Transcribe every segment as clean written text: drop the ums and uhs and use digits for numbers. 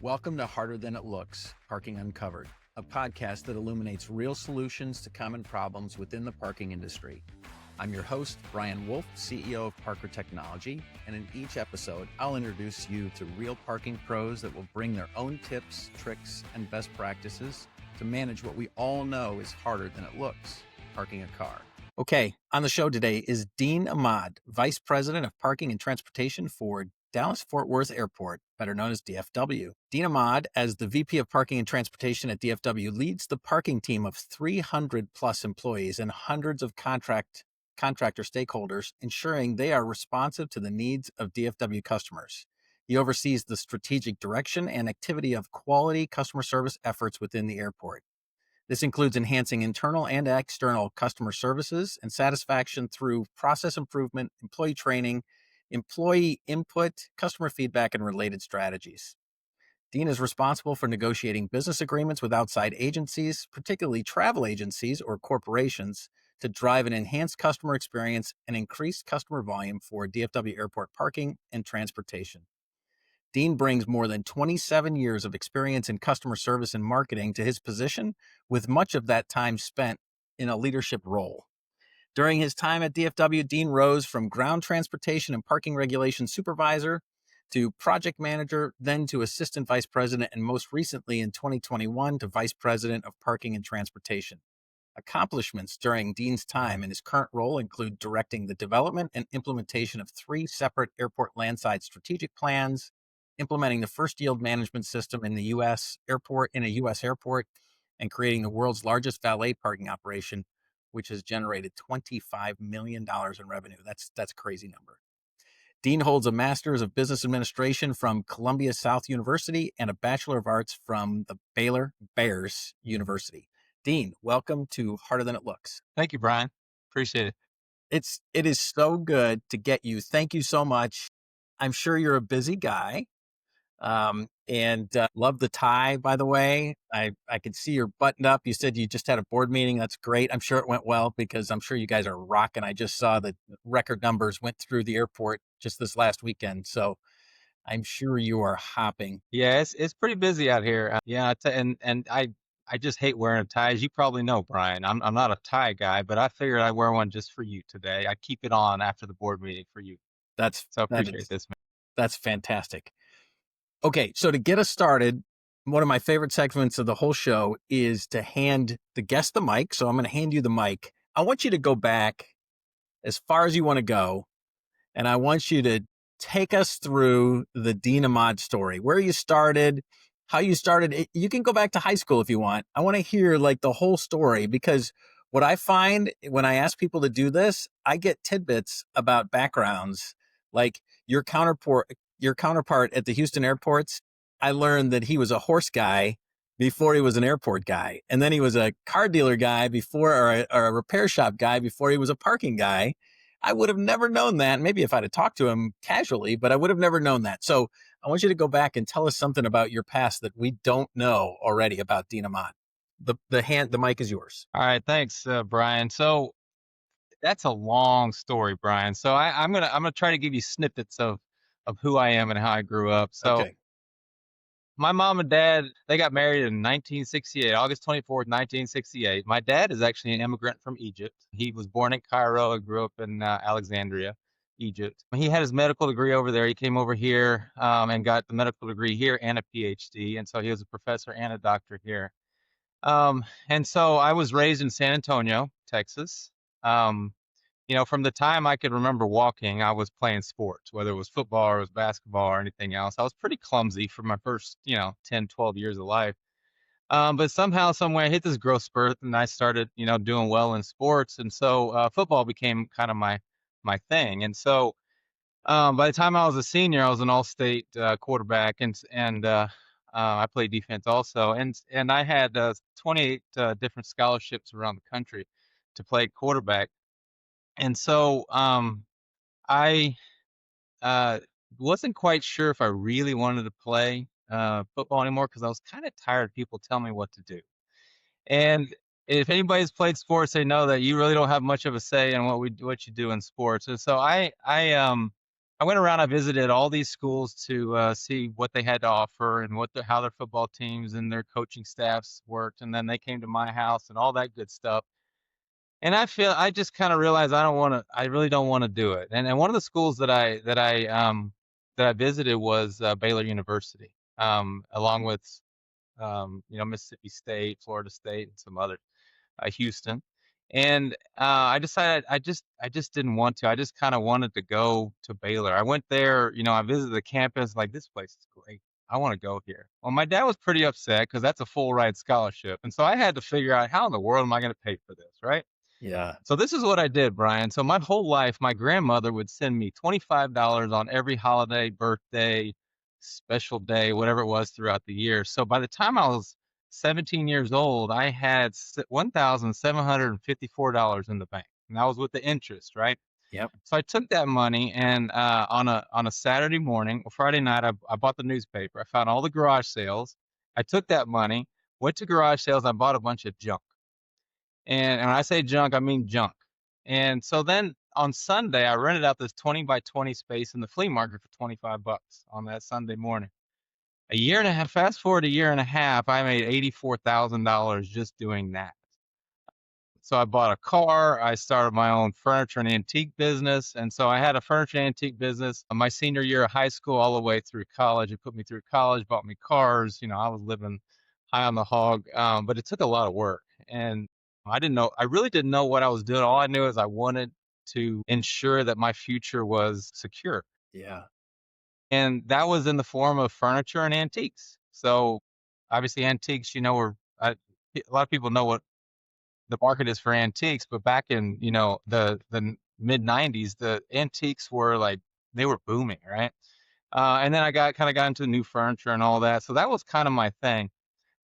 Welcome to Harder Than It Looks, Parking Uncovered, a podcast that illuminates real solutions to common problems within the parking industry. I'm your host, Brian Wolff, CEO of Parker Technology, and in each episode, I'll introduce you to real parking pros that will bring their own tips, tricks, and best practices to manage what we all know is harder than it looks, parking a car. Okay, on the show today is Dean Ahmad, Vice President of Parking and Transportation for Dallas-Fort Worth Airport, better known as DFW. Dean Ahmad, as the VP of Parking and Transportation at DFW, leads the parking team of 300 plus employees and hundreds of contractor stakeholders, ensuring they are responsive to the needs of DFW customers. He oversees the strategic direction and activity of quality customer service efforts within the airport. This includes enhancing internal and external customer services and satisfaction through process improvement, employee training, employee input, customer feedback, and related strategies. Dean is responsible for negotiating business agreements with outside agencies, particularly travel agencies or corporations, to drive an enhanced customer experience and increased customer volume for DFW airport parking and transportation. Dean brings more than 27 years of experience in customer service and marketing to his position, with much of that time spent in a leadership role. During his time at DFW, Dean rose from ground transportation and parking regulation supervisor to project manager, then to assistant vice president, and most recently in 2021 to vice president of parking and transportation. Accomplishments during Dean's time in his current role include directing the development and implementation of 3 separate airport landside strategic plans, implementing the first yield management system in a U.S. airport, and creating the world's largest valet parking operation, which has generated $25 million in revenue. That's a crazy number. Dean holds a Master's of Business Administration from Columbia South University and a Bachelor of Arts from the Baylor Bears University. Dean, welcome to Harder Than It Looks. Thank you, Brian. Appreciate it. It is so good to get you. Thank you so much. I'm sure you're a busy guy. And love the tie, by the way. I could see you're buttoned up. You said you just had a board meeting. That's great. I'm sure it went well because I'm sure you guys are rocking. I just saw the record numbers went through the airport just this last weekend. So I'm sure you are hopping. Yeah, it's pretty busy out here. And I just hate wearing a tie. As you probably know, Brian, I'm not a tie guy, but I figured I'd wear one just for you today. I keep it on after the board meeting for you. So I appreciate this, man. That's fantastic. Okay, so to get us started, one of my favorite segments of the whole show is to hand the guest the mic. So I'm going to hand you the mic. I want you to go back as far as you want to go, and I want you to take us through the Dean Ahmad story, where you started, how you started. You can go back to high school if you want. I want to hear like the whole story, because what I find when I ask people to do this, I get tidbits about backgrounds, like your counterpart at the Houston airports. I learned that he was a horse guy before he was an airport guy. And then he was a car dealer guy before, or a repair shop guy before he was a parking guy. I would have never known that. Maybe if I'd have talked to him casually, but I would have never known that. So I want you to go back and tell us something about your past that we don't know already about Dean Ahmad. The mic is yours. All right, thanks, Brian. So that's a long story, Brian. So I'm gonna try to give you snippets of who I am and how I grew up. So Okay. My mom and dad, they got married in 1968, August 24th, 1968. My dad is actually an immigrant from Egypt. He was born in Cairo and grew up in Alexandria, Egypt. He had his medical degree over there. He came over here and got the medical degree here and a PhD. And so he was a professor and a doctor here. And so I was raised in San Antonio, Texas. From the time I could remember walking, I was playing sports, whether it was football or it was basketball or anything else. I was pretty clumsy for my first, 10, 12 years of life. But somehow, somewhere, I hit this growth spurt and I started, doing well in sports. And so football became kind of my thing. And so by the time I was a senior, I was an all-state quarterback, and I played defense also. And I had 28 different scholarships around the country to play quarterback. And so I wasn't quite sure if I really wanted to play football anymore, because I was kind of tired of people telling me what to do. And if anybody's played sports, they know that you really don't have much of a say in what you do in sports. And so I I went around, I visited all these schools to see what they had to offer and how their football teams and their coaching staffs worked. And then they came to my house and all that good stuff. And I just kind of realized I really don't want to do it. And one of the schools that I visited was Baylor University, along with Mississippi State, Florida State, and some other Houston. And I decided I just didn't want to. I just kind of wanted to go to Baylor. I went there, I visited the campus, like this place is great. I want to go here. Well, my dad was pretty upset because that's a full ride scholarship, and so I had to figure out how in the world am I going to pay for this, right? Yeah. So this is what I did, Brian. So my whole life, my grandmother would send me $25 on every holiday, birthday, special day, whatever it was throughout the year. So by the time I was 17 years old, I had $1,754 in the bank, and that was with the interest, right? Yep. So I took that money and on a Saturday morning or Friday night, I bought the newspaper. I found all the garage sales. I took that money, went to garage sales. I bought a bunch of junk. And when I say junk, I mean junk. And so then on Sunday, I rented out this 20 by 20 space in the flea market for $25 on that Sunday morning. A year and a half, fast forward a year and a half, I made $84,000 just doing that. So I bought a car. I started my own furniture and antique business. And so I had a furniture and antique business my senior year of high school all the way through college. It put me through college, bought me cars. I was living high on the hog, but it took a lot of work. And I really didn't know what I was doing. All I knew is I wanted to ensure that my future was secure. Yeah. And that was in the form of furniture and antiques. So obviously antiques, a lot of people know what the market is for antiques, but back in, the mid 90s, the antiques were like, they were booming, right? And then I got into new furniture and all that. So that was kind of my thing.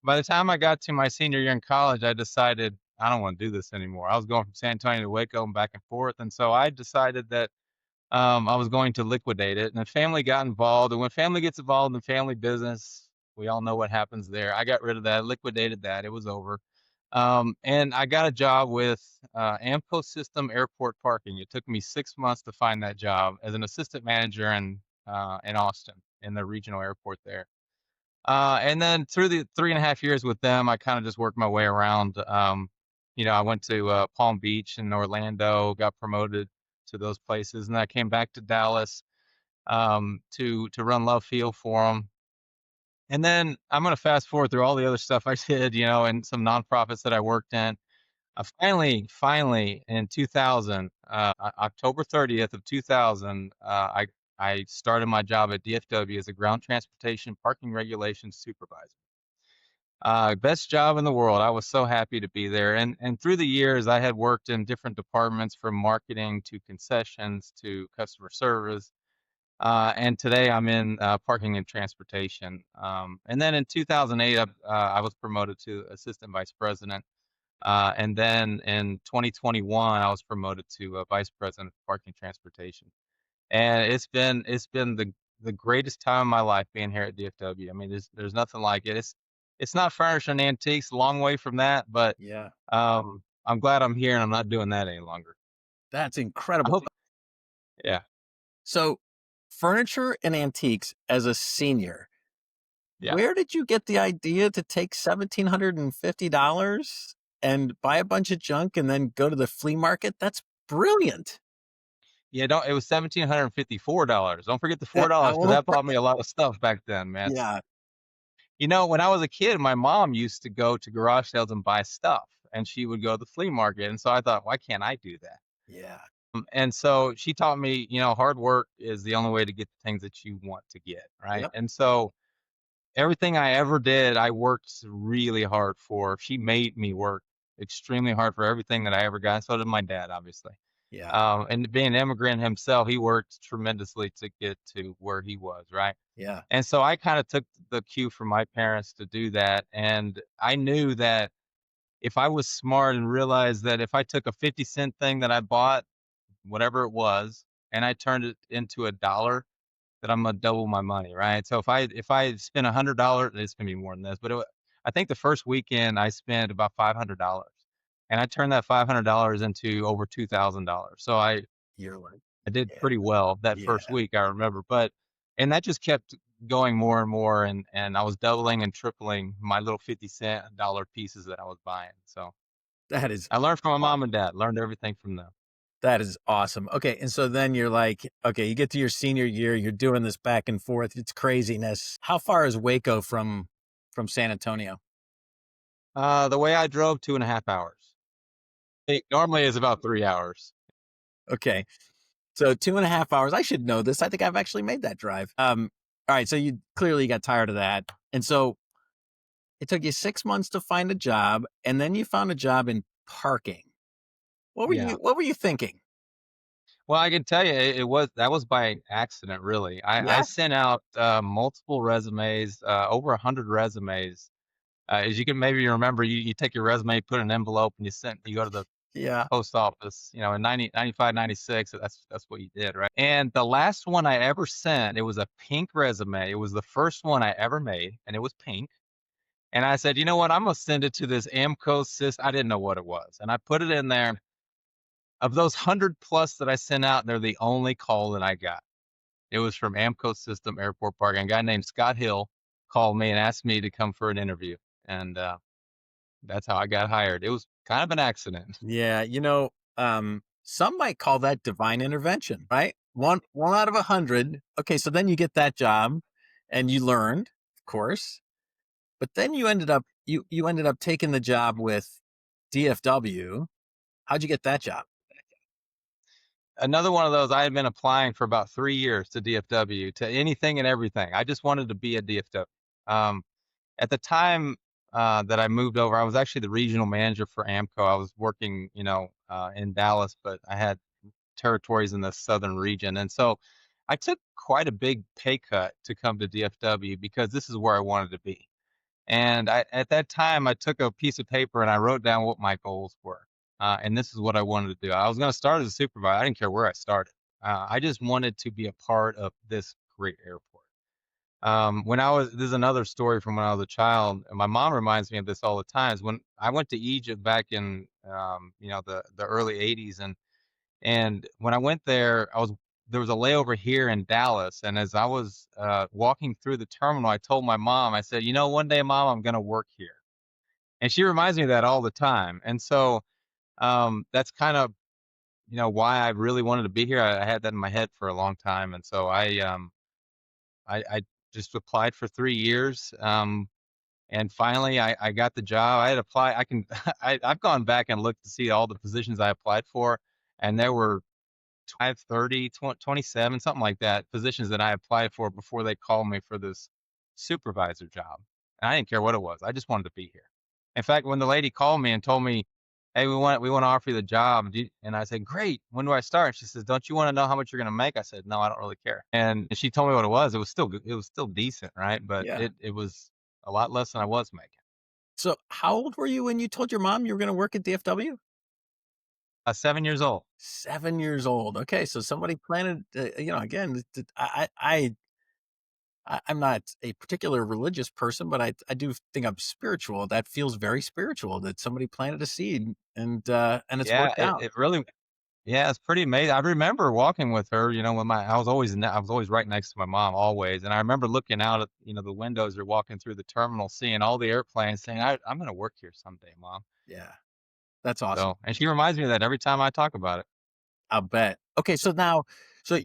By the time I got to my senior year in college, I decided I don't want to do this anymore. I was going from San Antonio to Waco and back and forth. And so I decided that I was going to liquidate it. And the family got involved. And when family gets involved in family business, we all know what happens there. I got rid of that, liquidated that. It was over. And I got a job with Amco System Airport Parking. It took me 6 months to find that job as an assistant manager in Austin, in the regional airport there. And then through the 3.5 years with them, I kind of just worked my way around. I went to Palm Beach and Orlando, got promoted to those places, and I came back to Dallas to run Love Field for them. And then I'm going to fast forward through all the other stuff I did, and some nonprofits that I worked in. Finally, in 2000, October 30th of 2000, I started my job at DFW as a ground transportation parking regulations supervisor. Best job in the world. I was so happy to be there. And through the years, I had worked in different departments, from marketing to concessions to customer service. And today I'm in parking and transportation. And then in 2008, I was promoted to assistant vice president. And then in 2021, I was promoted to vice president of parking and transportation. And it's been the greatest time of my life being here at DFW. I mean, there's nothing like it. It's not furniture and antiques, a long way from that, but Yeah. I'm glad I'm here and I'm not doing that any longer. That's I incredible. hope, yeah, So, furniture and antiques as a senior, yeah. where did you get the idea to take $1,750 and buy a bunch of junk and then go to the flea market? That's brilliant. Yeah, don't it was $1,754. Don't forget the That I $4 because won't that bought me a lot of stuff back then, man. Yeah. When I was a kid, my mom used to go to garage sales and buy stuff, and she would go to the flea market. And so I thought, why can't I do that? Yeah. And so she taught me, hard work is the only way to get the things that you want to get, right? Yep. And so everything I ever did, I worked really hard for. She made me work extremely hard for everything that I ever got. So did my dad, obviously. Yeah. And being an immigrant himself, he worked tremendously to get to where he was, right? Yeah. And so I kind of took the cue from my parents to do that. And I knew that if I was smart and realized that if I took a 50-cent thing that I bought, whatever it was, and I turned it into $1, that I'm gonna double my money, right? So if I spend $100, it's gonna be more than this, but I think the first weekend I spent about $500, and I turned that $500 into over $2,000. So You're right. I did Yeah. pretty well that Yeah. first week, I remember, and that just kept going more and more, and I was doubling and tripling my little 50-cent dollar pieces that I was buying. So That is I learned from my aw mom and dad, learned everything from them. that is awesome. Okay, and so then you're like, okay, you get to your senior year, you're doing this back and forth. It's craziness. How far is Waco from San Antonio? The way I drove, 2.5 hours. It normally is about 3 hours. Okay. So 2.5 hours. I should know this. I think I've actually made that drive. All right. So you clearly got tired of that. And so it took you 6 months to find a job, and then you found a job in parking. Yeah. What were you thinking? Well, I can tell you, that was by accident, really. I Yeah. sent out multiple resumes, over 100 resumes. As you can maybe remember, you take your resume, put in an envelope, and you go to the Yeah. post office, in 95, 96. That's what you did, right? And the last one I ever sent, it was a pink resume. It was the first one I ever made, and it was pink. And I said, you know what? I'm gonna send it to this Amco system. I didn't know what it was, and I put it in there. Of those 100 plus that I sent out, they're the only call that I got. It was from Amco System Airport Parking. A guy named Scott Hill called me and asked me to come for an interview, and that's how I got hired. It was kind of an accident. Yeah. Some might call that divine intervention, right? One out of 100. Okay. So then you get that job and you learned, of course, but then you ended up taking the job with DFW. How'd you get that job? Another one of those. I had been applying for about 3 years to DFW, to anything and everything. I just wanted to be a DFW. At the time that I moved over, I was actually the regional manager for Amco. I was working, in Dallas, but I had territories in the southern region, and so I took quite a big pay cut to come to DFW because this is where I wanted to be. And at that time, I took a piece of paper and I wrote down what my goals were. And this is what I wanted to do. I was going to start as a supervisor. I didn't care where I started. I just wanted to be a part of this great airport. This is another story from when I was a child. And my mom reminds me of this all the time. Is when I went to Egypt back in, the early '80s, and when I went there, there was a layover here in Dallas, and as I was walking through the terminal, I told my mom, I said, one day, Mom, I'm going to work here, and she reminds me of that all the time. And so that's kind of why I really wanted to be here. I had that in my head for a long time, and so I just applied for 3 years. And finally, I got the job. I had applied. I can I've gone back and looked to see all the positions I applied for, and there were 25, 30, 27, something like that, positions that I applied for before they called me for this supervisor job. And I didn't care what it was. I just wanted to be here. In fact, when the lady called me and told me, "Hey, we want to offer you the job," and I said, "Great. When do I start?" She says, "Don't you want to know how much you're going to make?" I said, "No, I don't really care." And she told me what it was. It was still good. It was still decent, right? But Yeah. it was a lot less than I was making. So how old were you when you told your mom you were going to work at DFW? 7 years old. 7 years old. Okay, so somebody planted. Again, I'm not a particular religious person, but I do think I'm spiritual. That feels very spiritual. That somebody planted a seed and it's Yeah, worked it, out. it really Yeah, it's pretty amazing. I remember walking with her, when I was always right next to my mom always, and I remember looking out at, the windows or walking through the terminal, seeing all the airplanes, saying, I'm going to work here someday, Mom. Yeah, that's awesome. So, and she reminds me of that every time I talk about it. I'll bet. Okay, so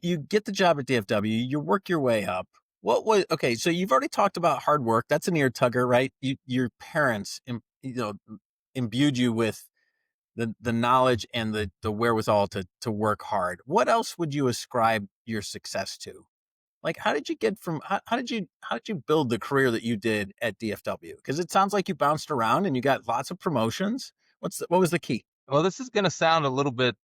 you get the job at DFW, you work your way up. Okay? So you've already talked about hard work. That's an ear tugger, right? Your parents, imbued you with the knowledge and the wherewithal to work hard. What else would you ascribe your success to? Like, how did you get from how did you build the career that you did at DFW? Because it sounds like you bounced around and you got lots of promotions. What was the key? Well, this is going to sound a little bit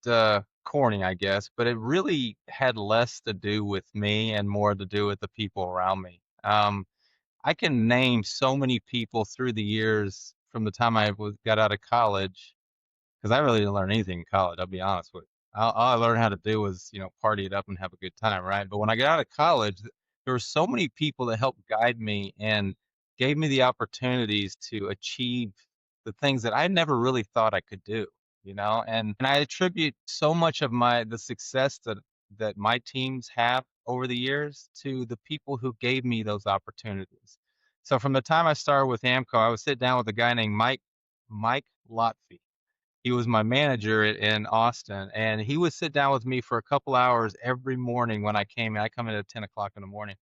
corny, I guess, but it really had less to do with me and more to do with the people around me. I can name so many people through the years from the time got out of college, because I really didn't learn anything in college. I'll be honest with you. All I learned how to do was, party it up and have a good time, right? But when I got out of college, there were so many people that helped guide me and gave me the opportunities to achieve the things that I never really thought I could do, and I attribute so much of the success that my teams have over the years to the people who gave me those opportunities. So from the time I started with Amco, I would sit down with a guy named Mike Lotfi. He was my manager in Austin, and he would sit down with me for a couple hours every morning when I came in. I come in at 10 o'clock in the morning,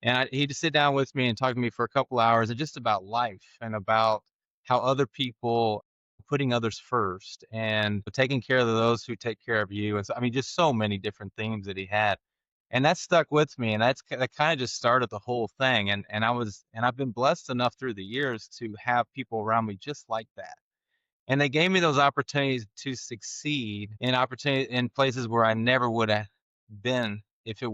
and he'd sit down with me and talk to me for a couple hours, and just about life and about how other people putting others first and taking care of those who take care of you. And so, I mean, just so many different themes that he had. And that stuck with me, and that kind of just started the whole thing. And I've been blessed enough through the years to have people around me just like that. And they gave me those opportunities to succeed in places where I never would have been if it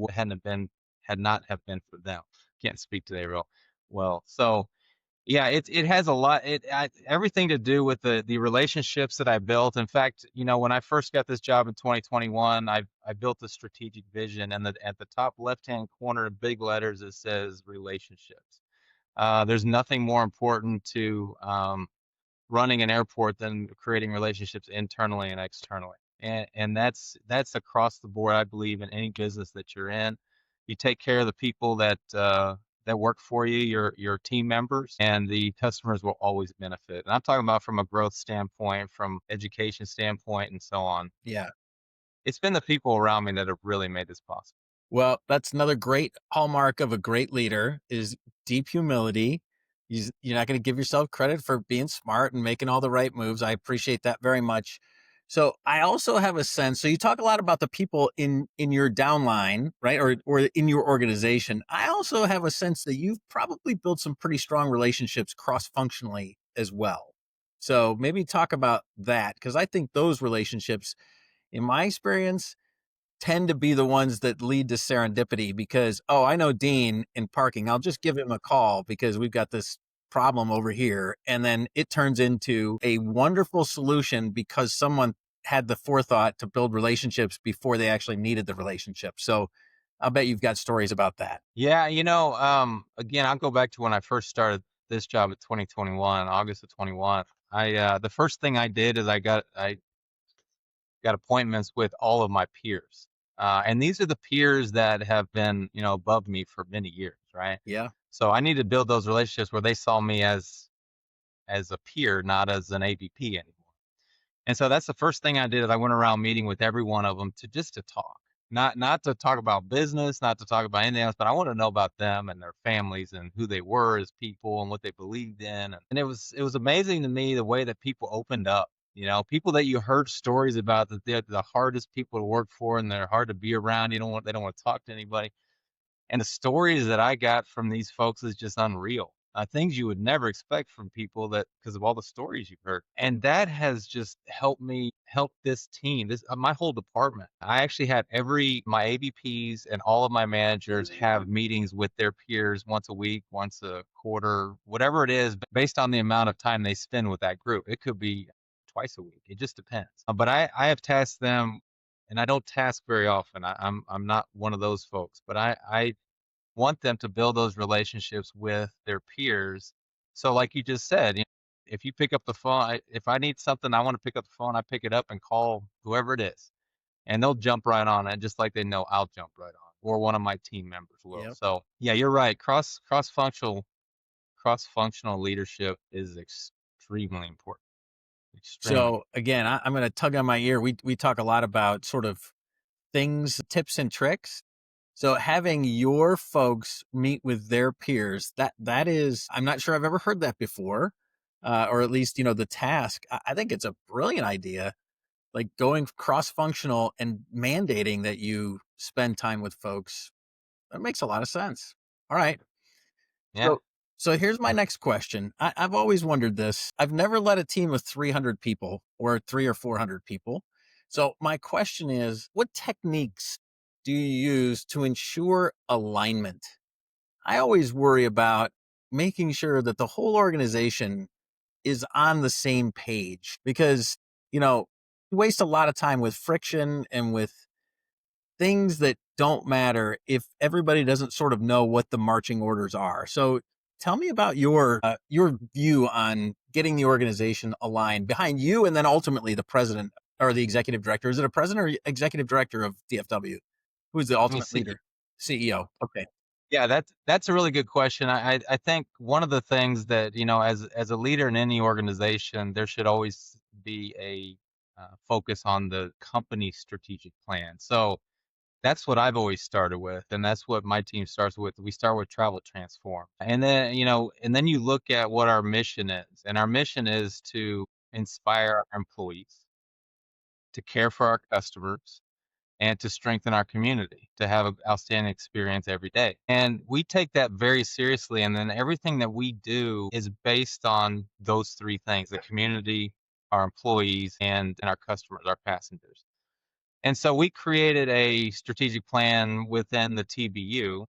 had not have been for them. Can't speak today real well. So yeah, it has a lot, everything to do with the relationships that I built. In fact, when I first got this job in 2021, I built a strategic vision, and at the top left-hand corner in big letters, it says relationships. There's nothing more important to running an airport than creating relationships internally and externally. And that's across the board, I believe, in any business that you're in. You take care of the people that work for you, your team members, and the customers will always benefit. And I'm talking about from a growth standpoint, from education standpoint, and so on. Yeah. It's been the people around me that have really made this possible. Well, that's another great hallmark of a great leader is deep humility. You're not going to give yourself credit for being smart and making all the right moves. I appreciate that very much. So I also have a sense. So you talk a lot about the people in your downline, right, or in your organization. I also have a sense that you've probably built some pretty strong relationships cross functionally as well. So maybe talk about that, because I think those relationships, in my experience, tend to be the ones that lead to serendipity because, oh, I know Dean in parking. I'll just give him a call because we've got this problem over here. And then it turns into a wonderful solution because someone had the forethought to build relationships before they actually needed the relationship. So I'll bet you've got stories about that. Yeah, again, I'll go back to when I first started this job at 2021, August of 21. The first thing I did is I got appointments with all of my peers. And these are the peers that have been, above me for many years, right? Yeah. So I need to build those relationships where they saw me as a peer, not as an AVP anymore. And so that's the first thing I did is I went around meeting with every one of them to talk. Not to talk about business, not to talk about anything else, but I want to know about them and their families and who they were as people and what they believed in. And it was amazing to me the way that people opened up. People that you heard stories about that they're the hardest people to work for and they're hard to be around. They don't want to talk to anybody. And the stories that I got from these folks is just unreal. Things you would never expect from people that because of all the stories you've heard. And that has just helped me help this team, this my whole department. I actually had my AVPs and all of my managers have meetings with their peers once a week, once a quarter, whatever it is, based on the amount of time they spend with that group. It could be twice a week. It just depends. But I have tasked them, and I don't task very often. I'm not one of those folks, but I want them to build those relationships with their peers. So like you just said, if you pick up the phone, if I need something, I want to pick up the phone, I pick it up and call whoever it is, and they'll jump right on it, just like they know I'll jump right on, or one of my team members will. Yep. So yeah, you're right. Cross functional leadership is extremely important. Extremely. So again, I'm going to tug on my ear. We talk a lot about sort of things, tips and tricks. So having your folks meet with their peers, that is, I'm not sure I've ever heard that before, or at least, the task. I think it's a brilliant idea, like going cross-functional and mandating that you spend time with folks. That makes a lot of sense. All right. Yeah. So, so here's my next question. I've always wondered this. I've never led a team of 300 people or 300 or 400 people. So my question is, what techniques do you use to ensure alignment? I always worry about making sure that the whole organization is on the same page because, you waste a lot of time with friction and with things that don't matter if everybody doesn't sort of know what the marching orders are. So tell me about your view on getting the organization aligned behind you and then ultimately the president or the executive director. Is it a president or executive director of DFW? Who's the I mean, ultimate see, leader? CEO. Okay. yeah, that's a really good question. I think one of the things that, as a leader in any organization, there should always be a focus on the company strategic plan. So that's what I've always started with, and that's what my team starts with. We start with travel transform, and then you look at what our mission is, and our mission is to inspire our employees, to care for our customers, and to strengthen our community, to have an outstanding experience every day. And we take that very seriously. And then everything that we do is based on those three things: the community, our employees, and our customers, our passengers. And so we created a strategic plan within the TBU,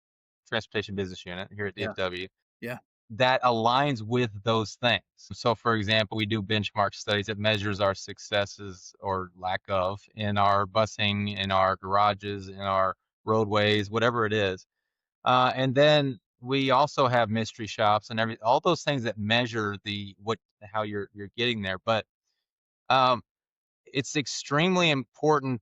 Transportation Business Unit here at Yeah. DFW, Yeah. that aligns with those things. So, for example, we do benchmark studies that measures our successes or lack of in our busing, in our garages, in our roadways, whatever it is. And then we also have mystery shops and all those things that measure how you're getting there. But um, it's extremely important.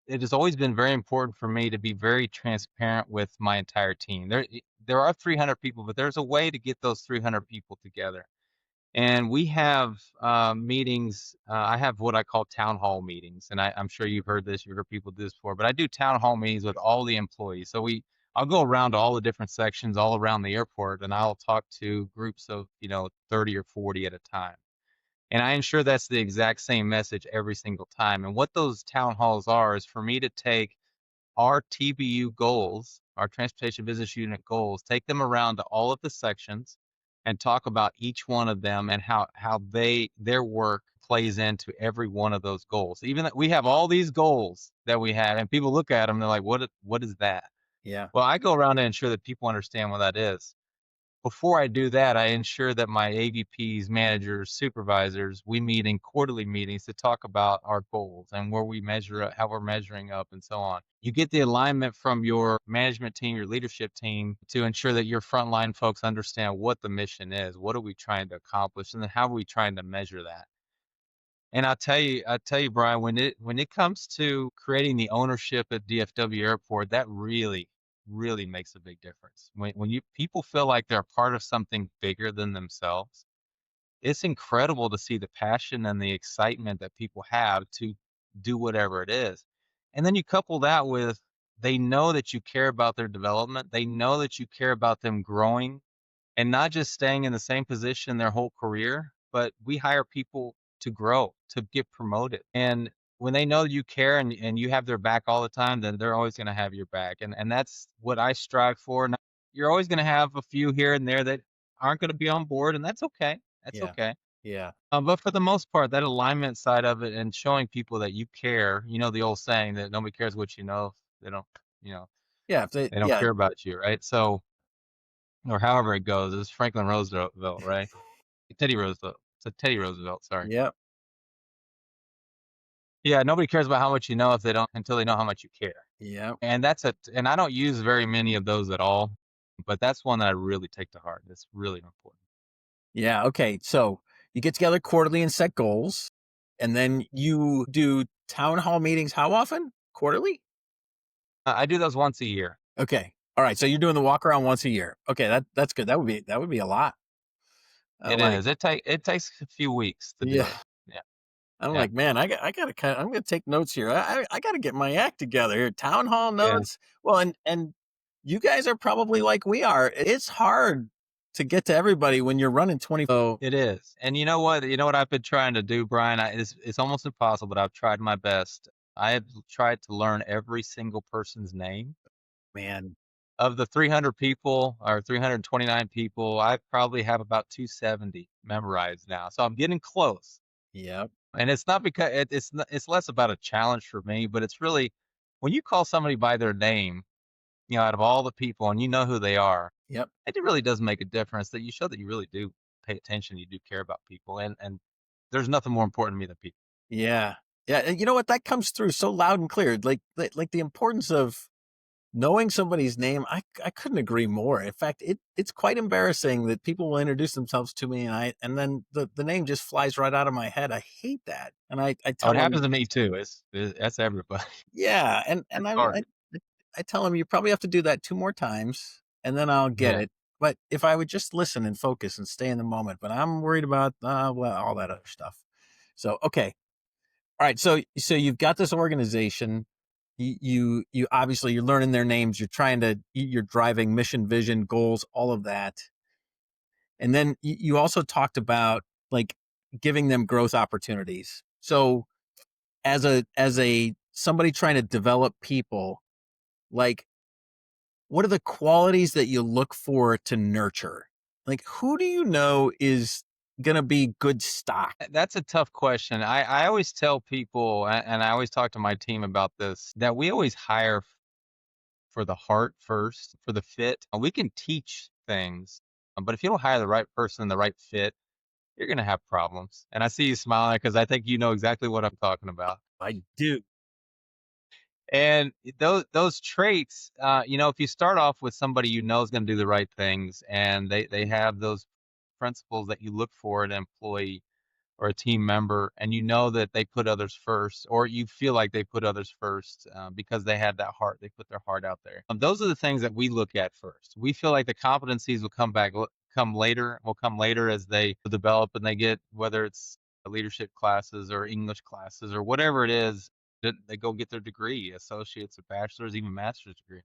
It has always been very important for me to be very transparent with my entire team. There are 300 people, but there's a way to get those 300 people together. And we have meetings. I have what I call town hall meetings, and I'm sure you've heard this. You've heard people do this before, but I do town hall meetings with all the employees. So I'll go around to all the different sections all around the airport, and I'll talk to groups of 30 or 40 at a time. And I ensure that's the exact same message every single time. And what those town halls are is for me to take our TBU goals, our Transportation Business Unit goals, take them around to all of the sections and talk about each one of them and how their work plays into every one of those goals. Even that we have all these goals that we have, and people look at them, they're like, what is that? Yeah. Well, I go around and ensure that people understand what that is. Before I do that, I ensure that my AVPs, managers, supervisors, we meet in quarterly meetings to talk about our goals and where we measure how we're measuring up and so on. You get the alignment from your management team, your leadership team to ensure that your frontline folks understand what the mission is, what are we trying to accomplish, and then how are we trying to measure that. And I tell you, Brian, when it comes to creating the ownership at DFW Airport, that really, really makes a big difference. When you people feel like they're part of something bigger than themselves, it's incredible to see the passion and the excitement that people have to do whatever it is. And then you couple that with they know that you care about their development. They know that you care about them growing and not just staying in the same position their whole career, but we hire people to grow, to get promoted. And when they know you care and you have their back all the time, then they're always going to have your back. And that's what I strive for. Now, you're always going to have a few here and there that aren't going to be on board, and that's okay. That's Yeah. okay. Yeah. But for the most part, that alignment side of it and showing people that you care, the old saying that nobody cares what you know, they don't, you know, Yeah. If they, they don't yeah. care about you, right? So, or however it goes, it's Franklin Roosevelt, right? Teddy Roosevelt. It's a Teddy Roosevelt, sorry. Yeah. Yeah, nobody cares about how much you know if they don't until they know how much you care. Yeah. And I don't use very many of those at all, but that's one that I really take to heart. It's really important. Yeah. Okay. So you get together quarterly and set goals, and then you do town hall meetings. How often? Quarterly? I do those once a year. Okay. All right. So you're doing the walk around once a year. Okay. That's good. That would be a lot. I'm It like, is. It takes a few weeks to do yeah. it. Yeah. I'm Yeah. like, man, I gotta I'm gonna take notes here. I gotta get my act together here. Town hall Yeah. notes. Well, and you guys are probably like we are. It's hard to get to everybody when you're running 20. So It is. And you know what? You know what I've been trying to do, Brian? It's almost impossible, but I've tried my best. I have tried to learn every single person's name. man, Of the 300 people or 329 people, I probably have about 270 memorized now. So I'm getting close. yep, And it's not because it's less about a challenge for me, but it's really when you call somebody by their name, out of all the people and you know who they are, yep, it really does make a difference that you show that you really do pay attention, you do care about people. And there's nothing more important to me than people. yeah, yeah. And you know what? That comes through so loud and clear. Like the importance of knowing somebody's name. I couldn't agree more. In fact, it's quite embarrassing that people will introduce themselves to me and then the name just flies right out of my head. I hate that. And I Oh, tell it them, happens to me too. That's everybody. yeah, and It's I hard. I tell them, you probably have to do that 2 more times and then I'll get Yeah. it. But if I would just listen and focus and stay in the moment, but I'm worried about well, all that other stuff. So, okay. All right. So you've got this organization. You obviously you're learning their names. You're driving mission, vision, goals, all of that. And then you also talked about like giving them growth opportunities. So as a somebody trying to develop people, like what are the qualities that you look for to nurture? Like who do you know is going to be good stock? That's a tough question. I always tell people, and I always talk to my team about this, that we always hire for the heart first, for the fit. We can teach things, but if you don't hire the right person, the right fit, you're going to have problems. And I see you smiling because I think you know exactly what I'm talking about. I do. And those traits, if you start off with somebody you know is going to do the right things, and they have those principles that you look for in an employee or a team member, and you know that they put others first, or you feel like they put others first because they had that heart, they put their heart out there. Those are the things that we look at first. We feel like the competencies will come later as they develop and they get, whether it's leadership classes or English classes or whatever it is, that they go get their degree, associates or bachelor's, even master's degree.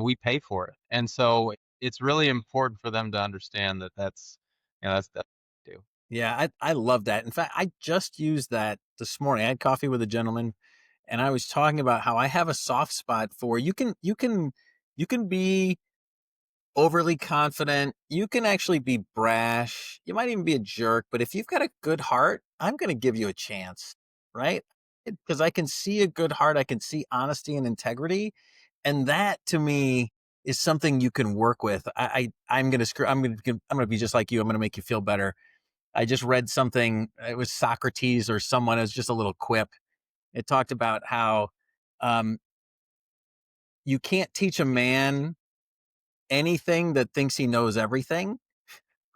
We pay for it, and so it's really important for them to understand that that's what we do. Yeah, I love that. In fact, I just used that this morning. I had coffee with a gentleman and I was talking about how I have a soft spot for you can be overly confident. You can actually be brash. You might even be a jerk, but if you've got a good heart, I'm going to give you a chance, right? Because I can see a good heart, I can see honesty and integrity, and that to me is something you can work with. I'm going to screw. I'm going to be just like you. I'm going to make you feel better. I just read something. It was Socrates or someone. It was just a little quip. It talked about how um, you can't teach a man anything that thinks he knows everything,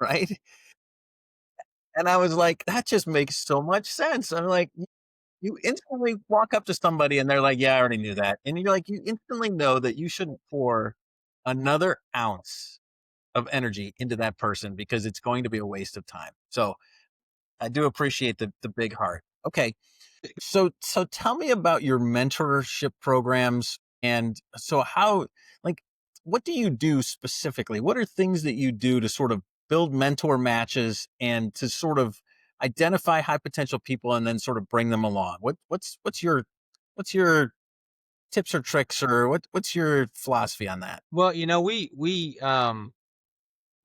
right? And I was like, that just makes so much sense. I'm like, you instantly walk up to somebody and they're like, yeah, I already knew that. And you're like, you instantly know that you shouldn't pour another ounce of energy into that person because it's going to be a waste of time. So I do appreciate the big heart. Okay. So tell me about your mentorship programs and so how like what do you do specifically? What are things that you do to sort of build mentor matches and to sort of identify high potential people and then sort of bring them along? What's your tips or tricks or what's your philosophy on that? Well,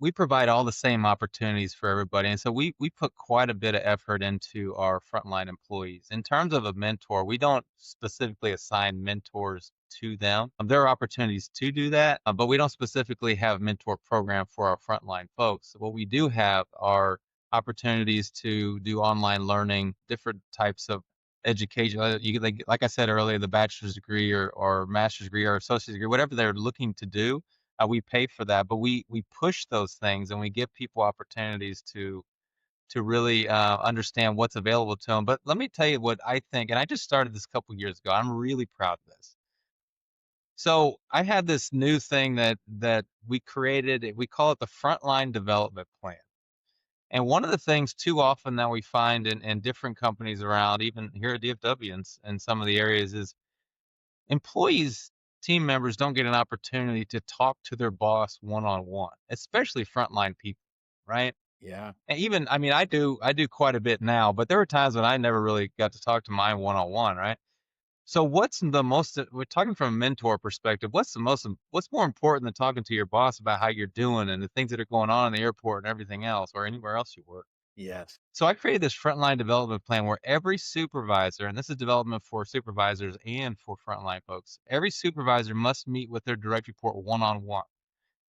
we provide all the same opportunities for everybody, and so we put quite a bit of effort into our frontline employees. In terms of a mentor, we don't specifically assign mentors to them. There are opportunities to do that, but we don't specifically have a mentor program for our frontline folks. What we do have are opportunities to do online learning, different types of education. Like I said earlier, the bachelor's degree or master's degree or associate's degree, whatever they're looking to do, we pay for that, but we push those things and we give people opportunities to really understand what's available to them. But let me tell you what I think, and I just started this a couple years ago. I'm really proud of this. So I had this new thing that we created. We call it the frontline development plan. And one of the things too often that we find in different companies around, even here at DFW and some of the areas, is employees, team members don't get an opportunity to talk to their boss one on one, especially frontline people, right? Yeah. And even, I mean, I do quite a bit now, but there were times when I never really got to talk to mine one on one, right? So we're talking from a mentor perspective, what's more important than talking to your boss about how you're doing and the things that are going on in the airport and everything else or anywhere else you work? Yes. So I created this frontline development plan where every supervisor, and this is development for supervisors and for frontline folks, every supervisor must meet with their direct report one on one.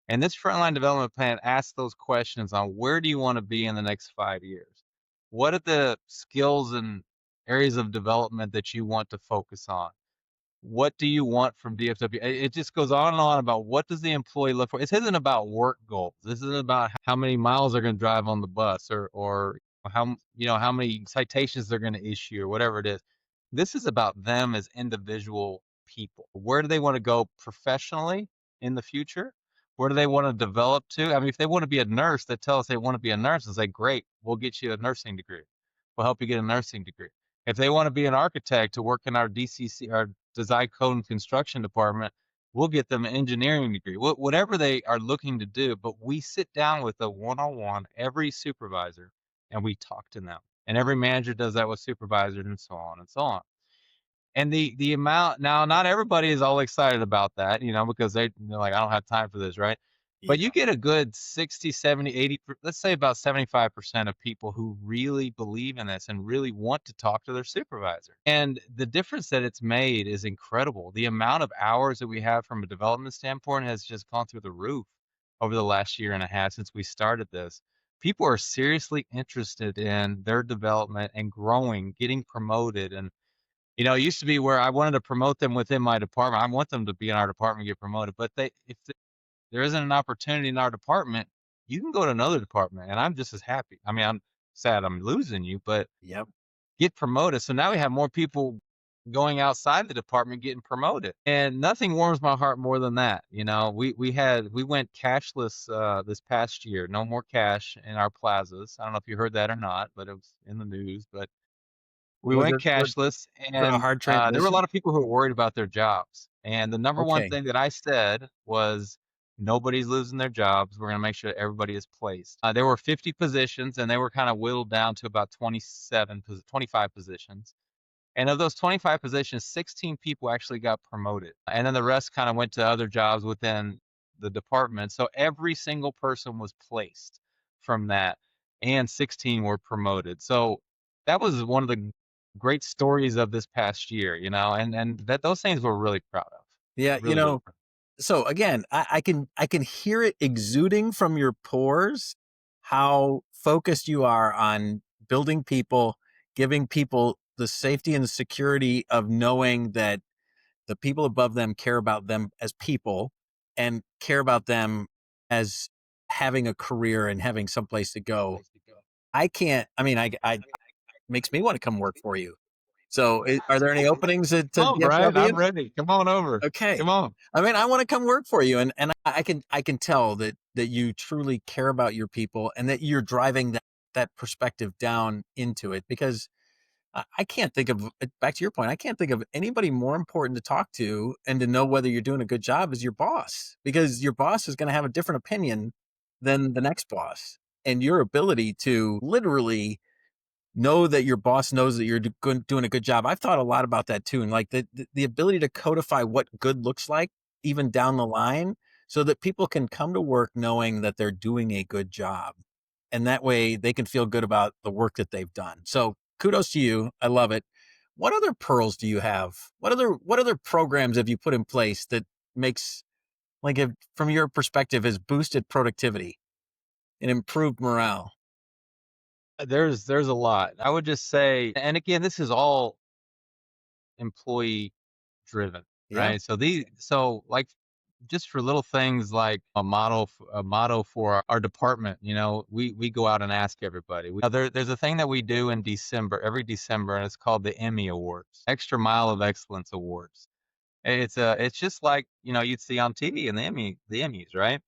And this frontline development plan asks those questions on where do you want to be in the next 5 years? What are the skills and areas of development that you want to focus on? What do you want from DFW? It just goes on and on about what does the employee look for. This isn't about work goals. This isn't about how many miles they're going to drive on the bus or how many citations they're going to issue or whatever it is. This is about them as individual people. Where do they want to go professionally in the future? Where do they want to develop to? I mean, if they want to be a nurse, they tell us they want to be a nurse and say, great, we'll get you a nursing degree. We'll help you get a nursing degree. If they want to be an architect to work in our DCC, our design code and construction department, we'll get them an engineering degree. Whatever they are looking to do, but we sit down with a one-on-one, every supervisor, and we talk to them. And every manager does that with supervisors and so on and so on. And the amount, now, not everybody is all excited about that, because they're like, I don't have time for this, right? But you get a good 60, 70, 80, let's say about 75% of people who really believe in this and really want to talk to their supervisor. And the difference that it's made is incredible. The amount of hours that we have from a development standpoint has just gone through the roof over the last year and a half since we started this. People are seriously interested in their development and growing, getting promoted. And it used to be where I wanted to promote them within my department. I want them to be in our department and get promoted. But if there isn't an opportunity in our department, you can go to another department, and I'm just as happy. I mean, I'm sad I'm losing you, but Yep. get promoted. So now we have more people going outside the department getting promoted, and nothing warms my heart more than that. We went cashless this past year. No more cash in our plazas. I don't know if you heard that or not, but it was in the news. But we Was went it cashless, a and hard there were a transition? lot of people who were worried about their jobs. And the number one Okay. thing that I said was, nobody's losing their jobs. We're going to make sure that everybody is placed. There were 50 positions, and they were kind of whittled down to about 25 positions. And of those 25 positions, 16 people actually got promoted. And then the rest kind of went to other jobs within the department. So every single person was placed from that, and 16 were promoted. So that was one of the great stories of this past year, and that those things we're really proud of. Yeah, Really, really proud. so again, I can hear it exuding from your pores how focused you are on building people, giving people the safety and the security of knowing that the people above them care about them as people and care about them as having a career and having someplace to go. I can't, I mean, I makes me want to come work for you. So are there any openings at Come on, Brian. DFW? I'm ready. Come on over. Okay. Come on. I mean, I want to come work for you, and I can tell that you truly care about your people and that you're driving that perspective down into it, because I can't think of, back to your point, I can't think of anybody more important to talk to and to know whether you're doing a good job as your boss, because your boss is going to have a different opinion than the next boss, and your ability to literally know that your boss knows that you're doing a good job. I've thought a lot about that too. And like the ability to codify what good looks like even down the line, so that people can come to work knowing that they're doing a good job. And that way they can feel good about the work that they've done. So kudos to you. I love it. What other pearls do you have? What other programs have you put in place that makes, like, if, from your perspective, has boosted productivity and improved morale? There's a lot. I would just say, and again, this is all employee driven, Yeah. right? So like, just for little things like a motto for our department, we go out and ask everybody. There's a thing that we do in December, every December, and it's called the Emmy Awards, Extra Mile of Excellence Awards. It's just like, you'd see on TV in the Emmys, right?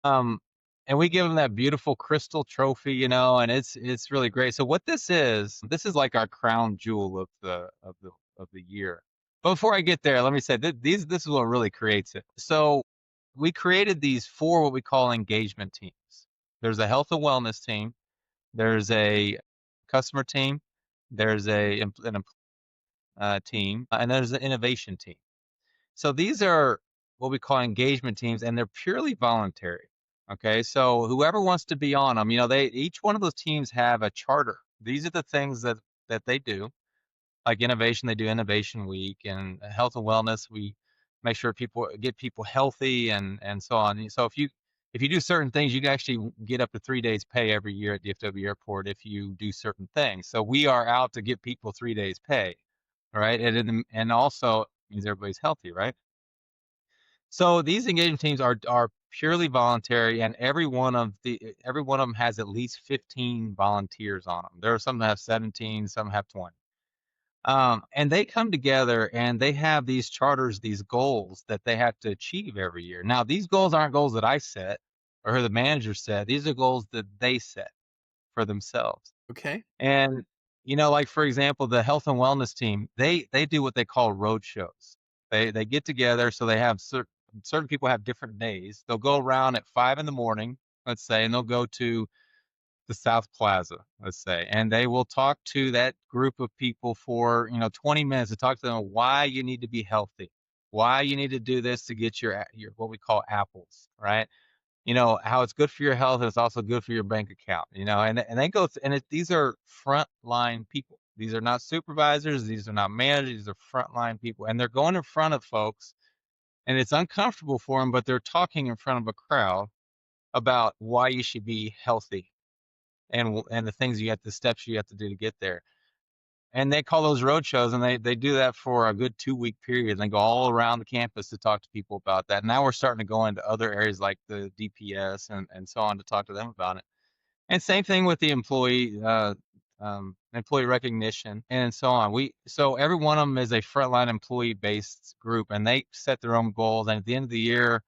And we give them that beautiful crystal trophy, and it's really great. So what this is like our crown jewel of the year. But before I get there, let me say this is what really creates it. So we created these 4 what we call engagement teams. There's a health and wellness team, there's a customer team, there's an team, and there's an innovation team. So these are what we call engagement teams, and they're purely voluntary. Okay, so whoever wants to be on them, each one of those teams have a charter. These are the things that they do. Like innovation, they do Innovation Week, and health and wellness, we make sure people get people healthy and so on. So if you do certain things, you can actually get up to 3 days pay every year at DFW Airport if you do certain things. So we are out to get people 3 days pay, right? And also means everybody's healthy, right? So these engagement teams are purely voluntary, and every one of them has at least 15 volunteers on them. There are some that have 17, some have 20. And they come together and they have these charters, these goals that they have to achieve every year. Now, these goals aren't goals that I set or the manager set. These are goals that they set for themselves. Okay. And, like for example, the health and wellness team, they do what they call road shows. They get together, so they have certain people have different days. They'll go around at 5 in the morning, let's say, and they'll go to the South Plaza, let's say, and they will talk to that group of people for 20 minutes to talk to them why you need to be healthy, why you need to do this to get your what we call apples, right? How it's good for your health and it's also good for your bank account, and they go and these are frontline people. These are not supervisors, these are not managers, these are frontline people, and they're going in front of folks, and it's uncomfortable for them, but they're talking in front of a crowd about why you should be healthy and the steps you have to do to get there. And they call those road shows, and they do that for a good 2-week period. And they go all around the campus to talk to people about that. Now we're starting to go into other areas like the DPS and so on to talk to them about it. And same thing with the employee recognition and so on. So every one of them is a frontline employee based group, and they set their own goals. And at the end of the year,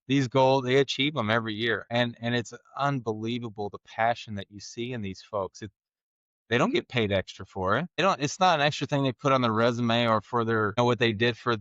these goals, they achieve them every year. And it's unbelievable the passion that you see in these folks. They don't get paid extra for it. It's not an extra thing they put on their resume or for their, what they did for